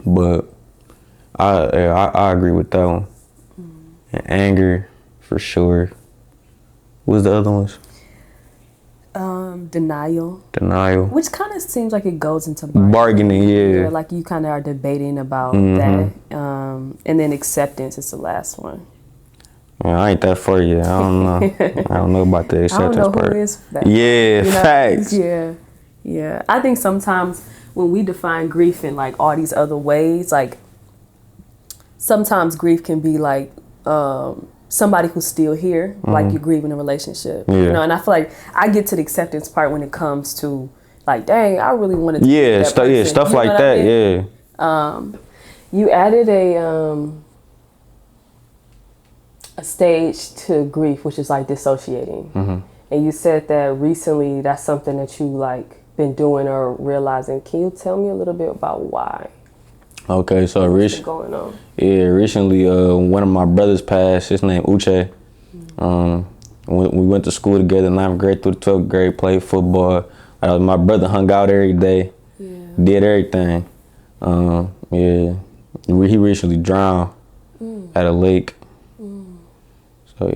But I agree with that one. And anger, for sure. What's the other ones? Denial. Which kind of seems like it goes into bargaining. Yeah. Like you kind of are debating about that. And then acceptance is the last one. Yeah, I ain't that far yet. I don't know. I don't know about the acceptance part. I don't know who is that. Yeah, you know? Facts. Yeah. I think sometimes when we define grief in like all these other ways, like sometimes grief can be like somebody who's still here, like you're grieving a relationship. Yeah. You know, and I feel like I get to the acceptance part when it comes to like, dang, I really wanted to stuff you know like that. I mean? Yeah. You added a stage to grief, which is like dissociating. And you said that recently that's something that you like been doing or realizing. Can you tell me a little bit about why? Okay, so what's going on? Yeah, recently one of my brothers passed. His name Uche. We went to school together, 9th grade through the 12th grade, played football. My brother hung out every day, did everything. Yeah, he recently drowned at a lake. So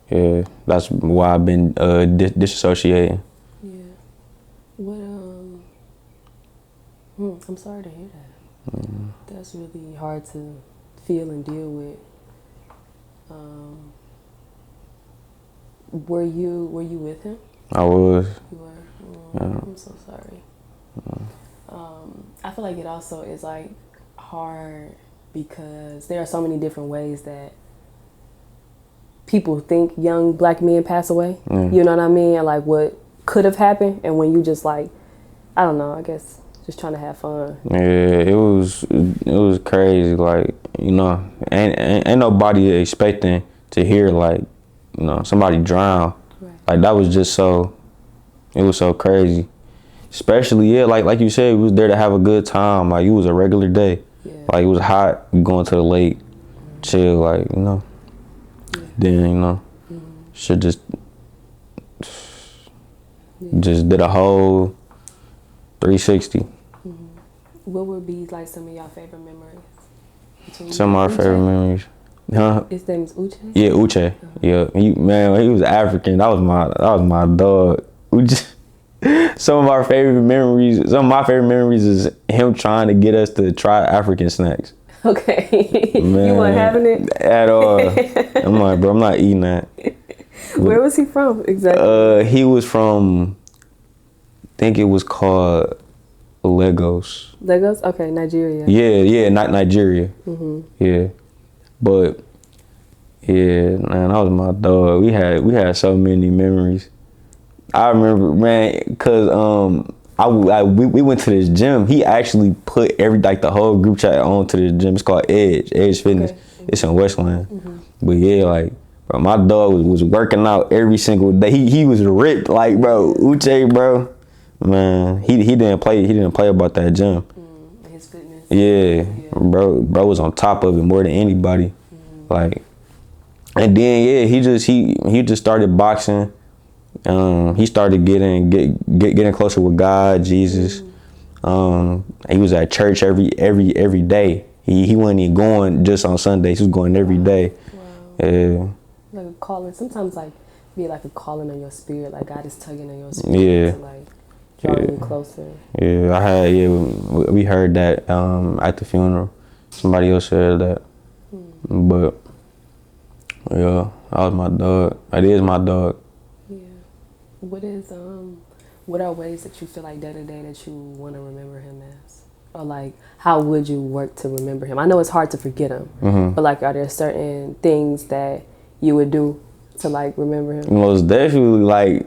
yeah, that's why I've been disassociating. Yeah. What I'm sorry to hear that. That's really hard to feel and deal with. Were you with him? I was. You were? I'm so sorry. I feel like it also is like hard because there are so many different ways that people think young black men pass away. You know what I mean? And like what could have happened, and when you just like, I don't know, I guess just trying to have fun. Yeah, it was crazy. Like, you know, ain't nobody expecting to hear like, you know, somebody drown. Right. Like that was just it was so crazy. Especially like you said, we was there to have a good time. Like it was a regular day. Yeah. Like it was hot, going to the lake, chill, like, you know. Yeah. Then, you know, shit just did a whole 360. What would be like some of your favorite memories? Some of my favorite memories. Huh? His name's Uche? Yeah, Uche. Yeah, man, he was African. That was my dog. Uche. Some of my favorite memories is him trying to get us to try African snacks. Okay. Man, you weren't having it? At all. I'm like, bro, I'm not eating that. Where was he from exactly? He was from, I think it was called Lagos. Lagos? Okay, Nigeria. Yeah, not Nigeria. Mm-hmm. Yeah, but yeah, man, that was my dog. We had so many memories. I remember, man, cause we went to this gym. He actually put the whole group chat onto this gym. It's called Edge Fitness. Okay. It's in Westland. Mm-hmm. But yeah, like, bro, my dog was working out every single day. He was ripped, like, bro, Uche, bro, man. He didn't play about that gym. His fitness. Yeah, bro was on top of it more than anybody. Like, and then yeah, he just started boxing. He started getting closer with God, Jesus. He was at church every day. He wasn't even going just on Sundays. He was going every day. Wow. Yeah. Like a calling. Sometimes like be like a calling on your spirit. Like God is tugging on your spirit to like draw you closer. Yeah, we heard that at the funeral. Somebody else said that. But yeah, that was my dog. That is my dog. What are ways that you feel like day to day that you want to remember him as? Or like, how would you work to remember him? I know it's hard to forget him, but like, are there certain things that you would do to like remember him? Most definitely. Like,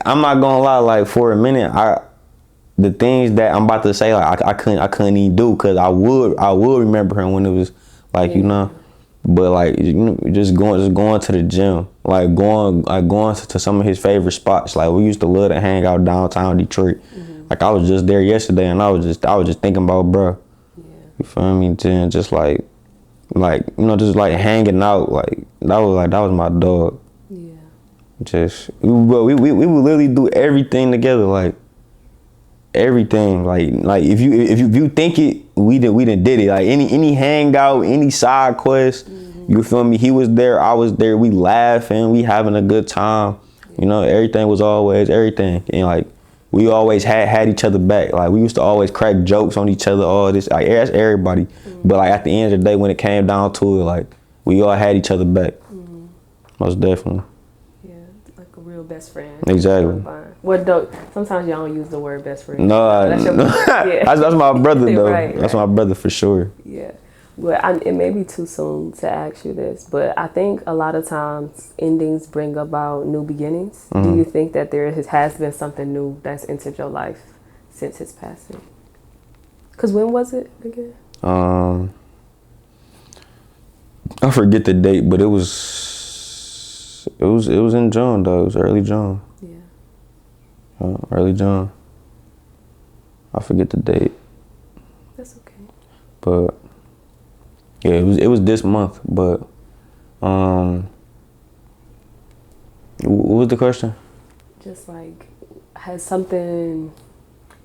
I'm not gonna lie. Like, for a minute, the things that I'm about to say, like, I couldn't even do, because I would remember him when it was like, you know. But like, just going to the gym, like going to some of his favorite spots. Like, we used to love to hang out downtown Detroit. Like, I was just there yesterday, and I was just thinking about, bro. You feel me? Then just like just like hanging out. Like that was my dog. Yeah. Just we would literally do everything together. Like everything. Like if you think it, we done did it. Like any hangout, any side quest. You feel me? He was there, I was there. We laughing, we having a good time. You know, everything was always everything, and like we always had each other back. Like we used to always crack jokes on each other. All this, like that's everybody. But like at the end of the day, when it came down to it, like we all had each other back. Most definitely. Yeah, like a real best friend. Exactly. What though? Sometimes y'all don't use the word best friend. No, that's my brother though. Right. That's my brother for sure. Yeah. Well, it may be too soon to ask you this, but I think a lot of times endings bring about new beginnings. Do you think that there has been something new that's entered your life since his passing? Because when was it again? I forget the date, but it was in June though. It was early June. Yeah. Early June. I forget the date. That's okay. But yeah, it was this month. But what was the question? Just like, has something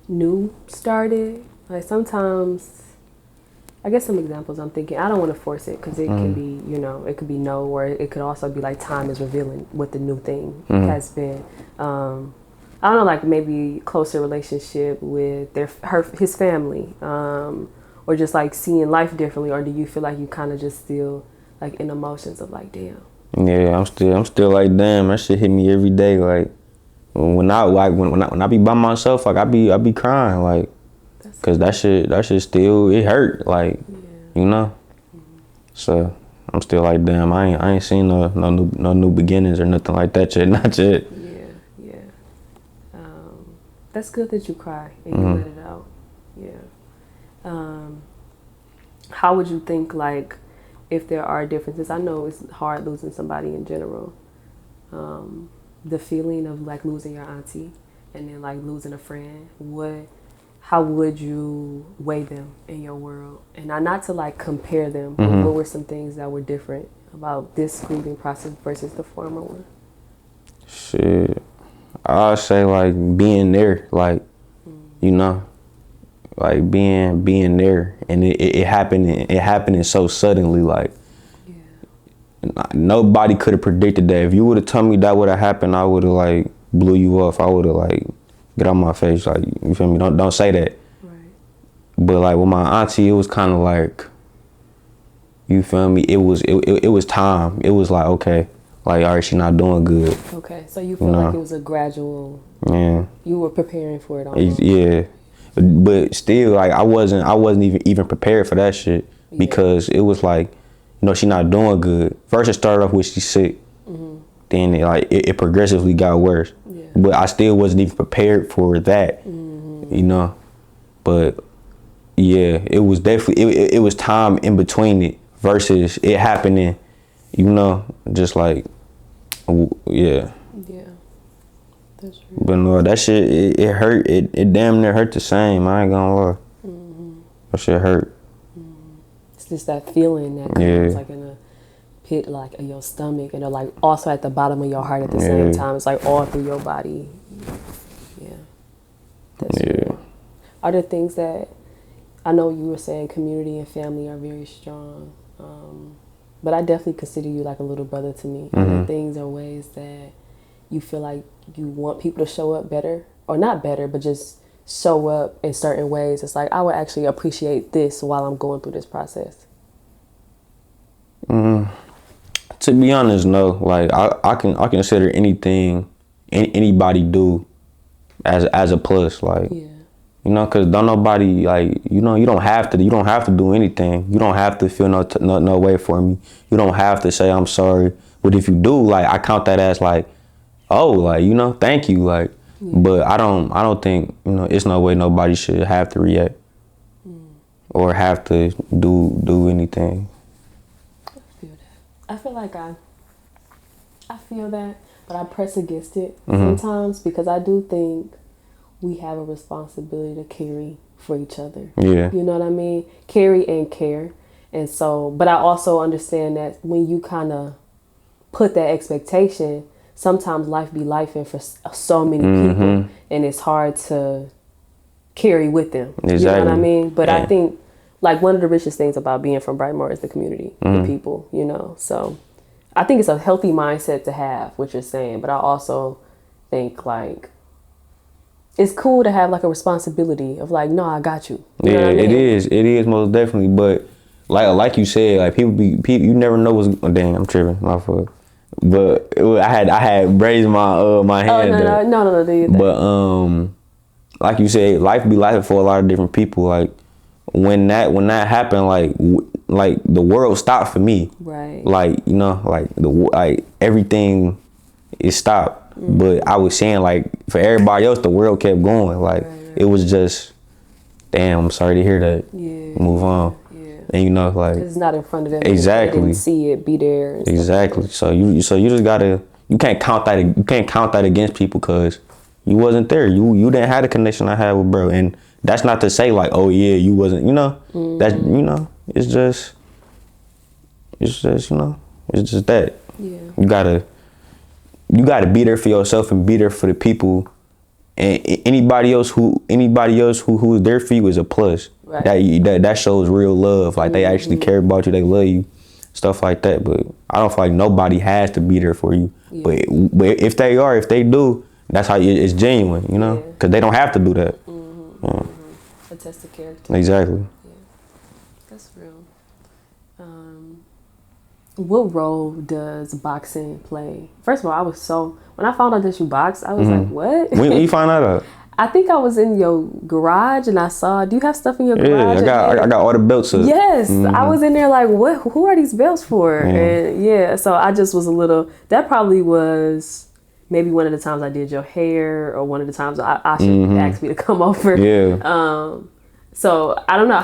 new started? Like sometimes, I guess some examples I'm thinking, I don't want to force it because it can be, it could be no, or it could also be like time is revealing what the new thing has been. I don't know, like maybe closer relationship with his family, or just like seeing life differently, or do you feel like you kind of just still like in emotions of like, damn? Yeah, I'm still like, damn, that shit hit me every day. Like when I be by myself, like I be crying, like, cause that shit still, it hurt, like, you know. So I'm still like, damn, I ain't seen no new beginnings or nothing like that yet, not yet. Yeah. That's good that you cry and you let it out. Yeah. How would you think, like, if there are differences? I know it's hard losing somebody in general. The feeling of like losing your auntie and then like losing a friend. How would you weigh them in your world? And not to like compare them, but what were some things that were different about this grieving process versus the former one? Shit, I'd say like being there, like, you know, like being there, and it happening so suddenly, like nobody could have predicted that. If you would have told me that would have happened, I would have like blew you off. I would have like get out my face, like, you feel me? Don't say that. Right. But like with my auntie, it was kind of like, you feel me? It was time. It was like, okay, like, all right, she not doing good. Okay, so you feel like it was a gradual. Yeah. You were preparing for it almost. Yeah. But still, like, I wasn't even prepared for that shit, because it was like, you know, she not doing good. First it started off with she's sick. Then it progressively got worse. Yeah. But I still wasn't even prepared for that, you know. But yeah, it was definitely, it was time in between it versus it happening, you know, just like, yeah. Yeah. That's true. But no, that shit, it hurt. It damn near hurt the same. I ain't gonna lie. That shit hurt. It's just that feeling that comes like in a pit, like in your stomach, and like also at the bottom of your heart at the same time. It's like all through your body. Yeah. That's real. Are there things that, I know you were saying community and family are very strong, but I definitely consider you like a little brother to me. Are there things or ways that you feel like you want people to show up better, or not better, but just show up in certain ways? It's like, I would actually appreciate this while I'm going through this process. To be honest, no. Like, I consider anything anybody do as a plus. Like, you know, cause don't nobody, like, you know, you don't have to do anything. You don't have to feel no way for me. You don't have to say I'm sorry. But if you do, like, I count that as like, oh, like, you know, thank you, like. But I don't think, you know, it's no way nobody should have to react or have to do anything. I feel like I feel that, but I press against it sometimes, because I do think we have a responsibility to carry for each other. Yeah. You know what I mean? Carry and care. And so, but I also understand that when you kind of put that expectation, sometimes life be lifing for so many people, and it's hard to carry with them. Exactly. You know what I mean? But I think, like, one of the richest things about being from Brightmoor is the community, the people, you know. So I think it's a healthy mindset to have, what you're saying. But I also think, like, it's cool to have like a responsibility of like, no, I got you. You know what I mean? It is most definitely. But like you said, like, people, you never know what's, damn, I'm tripping, my fault. But I had raised my hand. No, do you think? But like you said, life be life for a lot of different people. Like, when that happened, like the world stopped for me. Right. Like, you know, like everything is stopped. But I was saying, like, for everybody else, the world kept going. Like, it was just, damn, I'm sorry to hear that. Yeah. Move on. Yeah. And, you know, like, it's not in front of them. Exactly. They didn't see it, be there. And exactly. Stuff like that. So you just gotta, you can't count that against people, because you wasn't there. You didn't have the connection I had with bro. And that's not to say like, oh yeah, you wasn't, you know, that's, you know, it's just, you know, it's just that. Yeah. You gotta be there for yourself and be there for the people, and anybody else who is there for you is a plus. Right. That shows real love. Like, they actually care about you, they love you, stuff like that. But I don't feel like nobody has to be there for you. Yeah. But if they do, that's how it's genuine, you know, because they don't have to do that. A test of character. Exactly. Yeah, that's real. What role does boxing play? First of all, when I found out that you boxed, I was like, what? When you find that out? I think I was in your garage and I saw, do you have stuff in your garage? Yeah, I got all the belts up. Yes, I was in there like, what? Who are these belts for? And so I just was a little, that probably was maybe one of the times I did your hair, or one of the times I should ask me to come over. Yeah. So I don't know,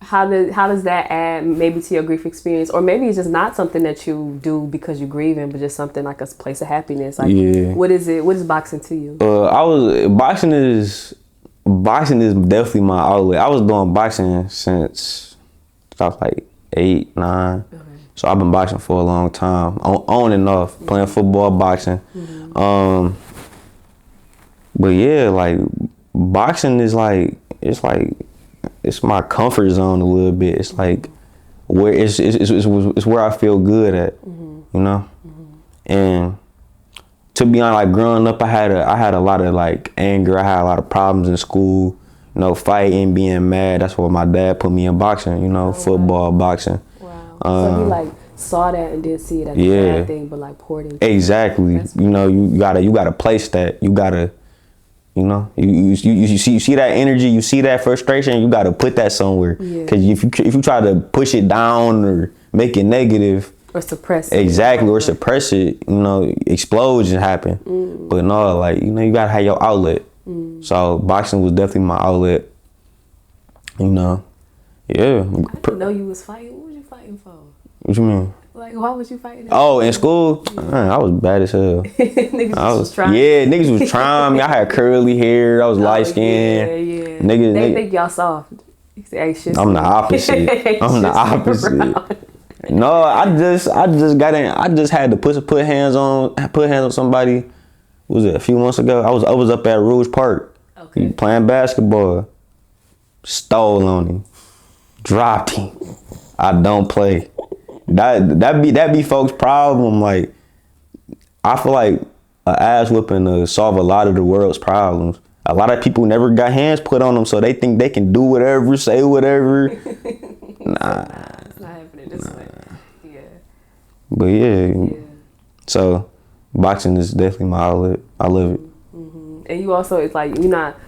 how does that add maybe to your grief experience, or maybe it's just not something that you do because you're grieving, but just something like a place of happiness. Like, what is boxing to you? Boxing is definitely my outlet. I was doing boxing since I was like 8, 9. Okay. So I've been boxing for a long time, on and off, playing football, boxing. But yeah, like, boxing is like, it's my comfort zone a little bit. It's like where it's where I feel good at, you know. And to be honest, like growing up, I had a lot of like anger. I had a lot of problems in school, you know, fighting, being mad. That's why my dad put me in boxing, you know, football, boxing. Wow. So he like saw that and didn't see it as a bad thing, but like poured into exactly. You know, you gotta place that. You gotta, you know, you see that energy, you see that frustration. You gotta put that somewhere. Because if you try to push it down or make it negative or suppress it, exactly, or suppress it, you know, explosions happen. But no, like, you know, you gotta have your outlet. So boxing was definitely my outlet. You know, yeah. I didn't know you was fighting. What was you fighting for? What you mean? Like, why was you fighting? Oh, in school? Man, I was bad as hell. Niggas was trying. Yeah, niggas was trying me. I had curly hair. I was light skinned. Yeah. Niggas, they think y'all soft. Hey, shit. I'm the opposite. I'm the opposite. No, I just got in. I just had to put hands on somebody. What was it, a few months ago? I was up at Rouge Park. Okay. Playing basketball. Stole on him. Dropped him. I don't play. That be folks' problem. Like, I feel like an ass whooping to solve a lot of the world's problems. A lot of people never got hands put on them, so they think they can do whatever, say whatever. Nah. It's not happening this way. Yeah. But yeah. So boxing is definitely my outlet. I love it. And you also, it's like you're not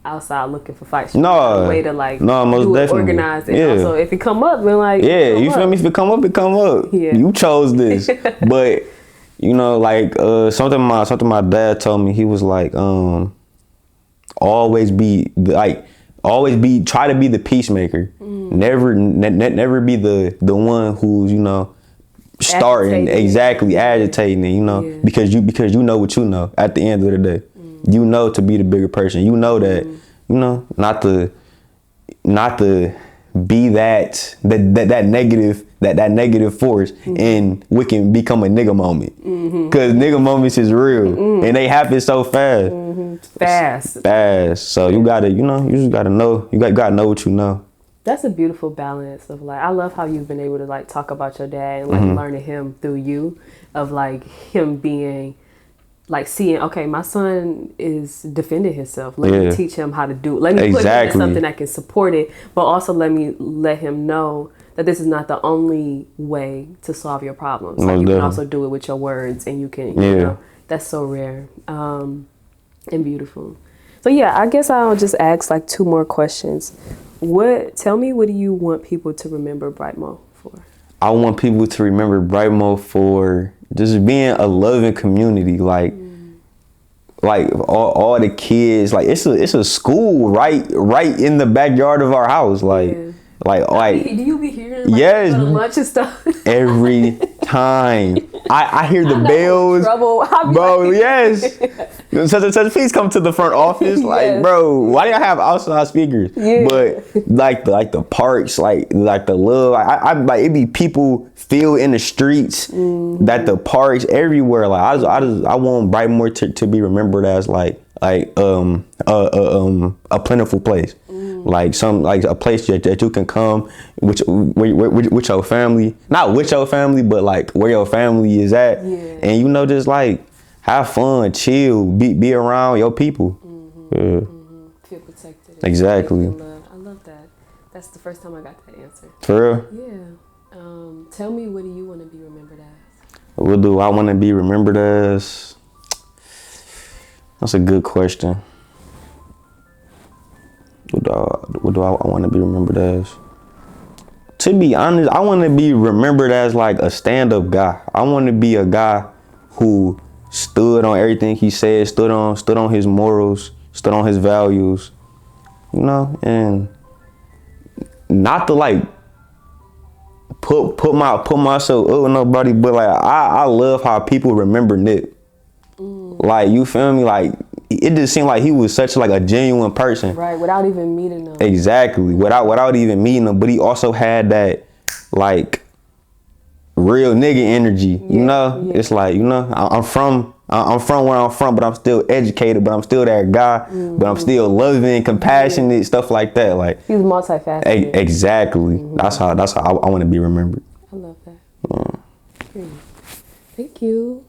outside looking for fights. No, a way to like most do it, definitely organize it. Also, if it come up, then like you feel me? If it come up, it come up. Yeah. You chose this, but you know, like something my dad told me. He was like, always try to be the peacemaker. Never be the one who's, you know, starting agitating it, you know, because you know what you know at the end of the day. You know to be the bigger person. You know that, you know, not to be that negative force, and we can become a nigga moment. Cause nigga moments is real, and they happen so fast. Fast. So you gotta, you know, you just gotta know. You gotta know what you know. That's a beautiful balance of like, I love how you've been able to like talk about your dad and like learning him through you, of like him being like seeing, okay, my son is defending himself. Let me teach him how to do it. Let me put him in something that can support it, but also let him know that this is not the only way to solve your problems. Like, you can also do it with your words, and you can, you know, that's so rare and beautiful. So yeah, I guess I'll just ask like 2 more questions. Tell me, what do you want people to remember Brightmo for? I want people to remember Brightmo for just being a loving community, like all the kids, like it's a school right in the backyard of our house, like do you be hearing like lunch and stuff every time? I hear the bells, bro. Yes, so please come to the front office, like bro. Why do y'all have outside speakers? But like the parks, like the love, I like it be people feel in the streets, that the parks everywhere. Like I want Brightmoor to be remembered as like a plentiful place. Like a place that you can come with your family, not with your family, but like where your family is at, and you know, just like have fun, chill, be around your people. Feel protected. Exactly. I love that. That's the first time I got that answer. For real? Yeah. Tell me, what do you want to be remembered as? What do I want to be remembered as? That's a good question. What do I want to be remembered as? To be honest, I want to be remembered as like a stand-up guy. I want to be a guy who stood on everything he said, stood on his morals, stood on his values, you know, and not to like put myself up with nobody, but like I love how people remember Nip. Like, you feel me? Like, it just seemed like he was such like a genuine person. Right, without even meeting them. Exactly, without even meeting him. But he also had that like real nigga energy. You know, yeah. it's like, you know, I'm from where I'm from, but I'm still educated, but I'm still that guy, but I'm still loving, compassionate, stuff like that. Like He's multifaceted. Exactly. That's how I want to be remembered. I love that. Thank you.